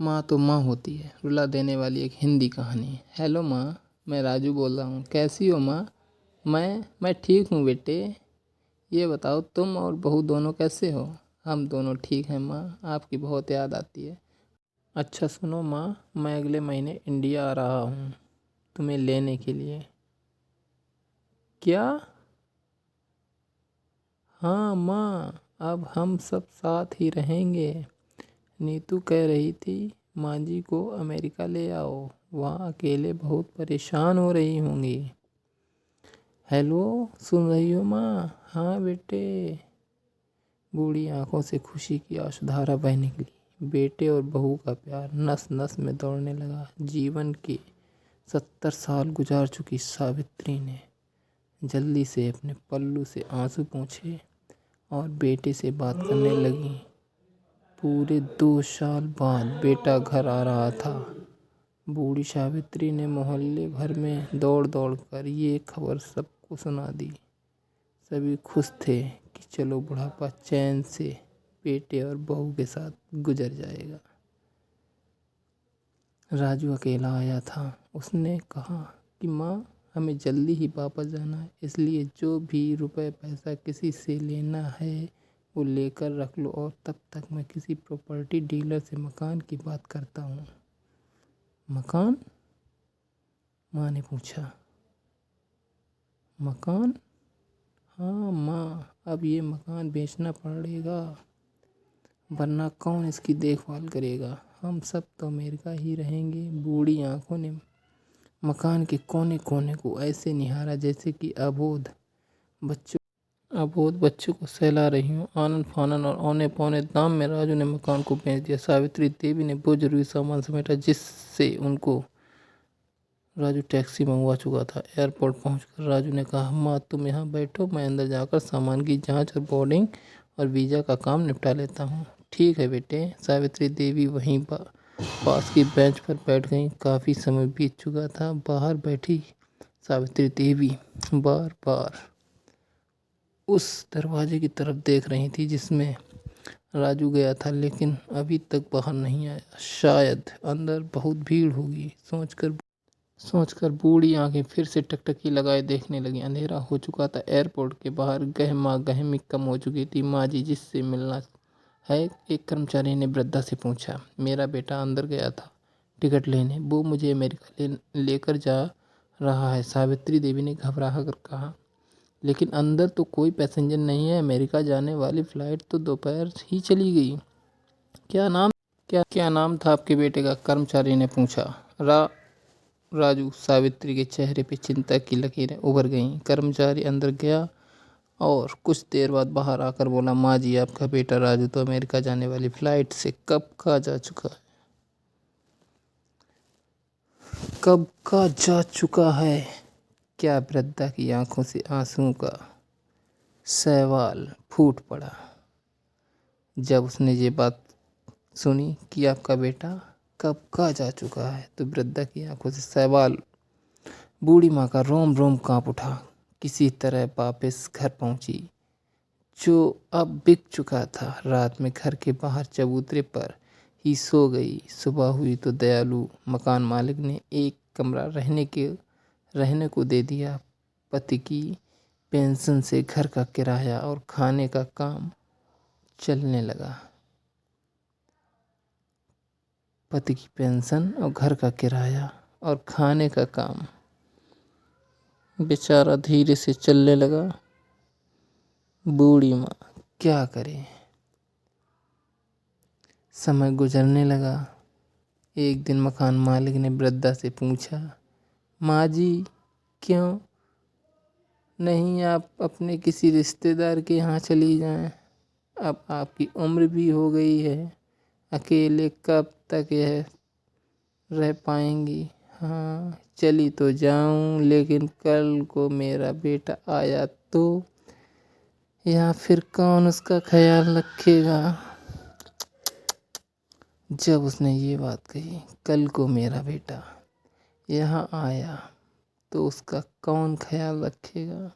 माँ तो माँ होती है, रुला देने वाली एक हिंदी कहानी। हेलो माँ, मैं राजू बोल रहा हूँ। कैसी हो माँ? मैं ठीक हूँ बेटे। ये बताओ तुम और बहू दोनों कैसे हो? हम दोनों ठीक हैं माँ, आपकी बहुत याद आती है। अच्छा सुनो माँ, मैं अगले महीने इंडिया आ रहा हूँ तुम्हें लेने के लिए। क्या? हाँ माँ, अब हम सब साथ ही रहेंगे। नीतू कह रही थी माँ जी को अमेरिका ले आओ, वहाँ अकेले बहुत परेशान हो रही होंगी। हेलो, सुन रही हो माँ? हाँ बेटे। बूढ़ी आंखों से खुशी की आंसुधारा बह निकली। बेटे और बहू का प्यार नस नस में दौड़ने लगा। जीवन के 70 साल गुजार चुकी सावित्री ने जल्दी से अपने पल्लू से आंसू पोंछे और बेटे से बात करने लगी। पूरे 2 साल बाद बेटा घर आ रहा था। बूढ़ी सावित्री ने मोहल्ले भर में दौड़ दौड़ कर ये खबर सबको सुना दी। सभी खुश थे कि चलो बुढ़ापा चैन से बेटे और बहू के साथ गुजर जाएगा। राजू अकेला आया था। उसने कहा कि माँ, हमें जल्दी ही वापस जाना है, इसलिए जो भी रुपए पैसा किसी से लेना है वो लेकर रख लो, और तब तक मैं किसी प्रॉपर्टी डीलर से मकान की बात करता हूँ। मकान? माँ ने पूछा। मकान? हाँ माँ, अब ये मकान बेचना पड़ेगा, वरना कौन इसकी देखभाल करेगा? हम सब तो अमेरिका ही रहेंगे। बूढ़ी आंखों ने मकान के कोने कोने को ऐसे निहारा जैसे कि अबोध बच्चों को सहला रही हूँ। आनन फानन और औने पौने दाम में राजू ने मकान को बेच दिया। सावित्री देवी ने वो जरूरी सामान समेटा जिससे उनको राजू टैक्सी मंगवा चुका था। एयरपोर्ट पहुंचकर राजू ने कहा, माँ तुम यहाँ बैठो, मैं अंदर जाकर सामान की जांच और बोर्डिंग और वीज़ा का काम निपटा लेता हूँ। ठीक है बेटे। सावित्री देवी वहीं पास की बेंच पर बैठ गई। काफ़ी समय बीत चुका था। बाहर बैठी सावित्री देवी बार बार उस दरवाजे की तरफ देख रही थी जिसमें राजू गया था, लेकिन अभी तक बाहर नहीं आया। शायद अंदर बहुत भीड़ होगी सोचकर बूढ़ी आंखें फिर से टकटकी लगाए देखने लगी। अंधेरा हो चुका था। एयरपोर्ट के बाहर गहमा गहमी कम हो चुकी थी। माँ जी जिससे मिलना है? एक कर्मचारी ने वृद्धा से पूछा। मेरा बेटा अंदर गया था टिकट लेने, वो मुझे अमेरिका लेकर जा रहा है, सावित्री देवी ने घबरा कर कहा। लेकिन अंदर तो कोई पैसेंजर नहीं है, अमेरिका जाने वाली फ़्लाइट तो दोपहर ही चली गई। क्या नाम था आपके बेटे का? कर्मचारी ने पूछा। राजू। सावित्री के चेहरे पे चिंता की लकीरें उभर गईं। कर्मचारी अंदर गया और कुछ देर बाद बाहर आकर बोला, माँ जी आपका बेटा राजू तो अमेरिका जाने वाली फ़्लाइट से कब का जा चुका है। क्या? वृद्धा की आंखों से आंसुओं का सवाल फूट पड़ा जब उसने ये बात सुनी कि आपका बेटा कब का जा चुका है, तो वृद्धा की आंखों से सवाल। बूढ़ी माँ का रोम रोम कांप उठा। किसी तरह वापस घर पहुंची जो अब बिक चुका था। रात में घर के बाहर चबूतरे पर ही सो गई। सुबह हुई तो दयालु मकान मालिक ने एक कमरा रहने को दे दिया। पति की पेंशन से घर का किराया और खाने का काम चलने लगा। पति की पेंशन और घर का किराया और खाने का काम बेचारा धीरे से चलने लगा। बूढ़ी माँ क्या करे? समय गुजरने लगा। एक दिन मकान मालिक ने वृद्धा से पूछा, माँ जी क्यों नहीं आप अपने किसी रिश्तेदार के यहाँ चली जाएं? अब आपकी उम्र भी हो गई है, अकेले कब तक यह रह पाएंगी? हाँ चली तो जाऊं, लेकिन कल को मेरा बेटा आया तो या फिर कौन उसका ख्याल रखेगा? जब उसने ये बात कही, कल को मेरा बेटा यहाँ आया तो उसका कौन ख्याल रखेगा?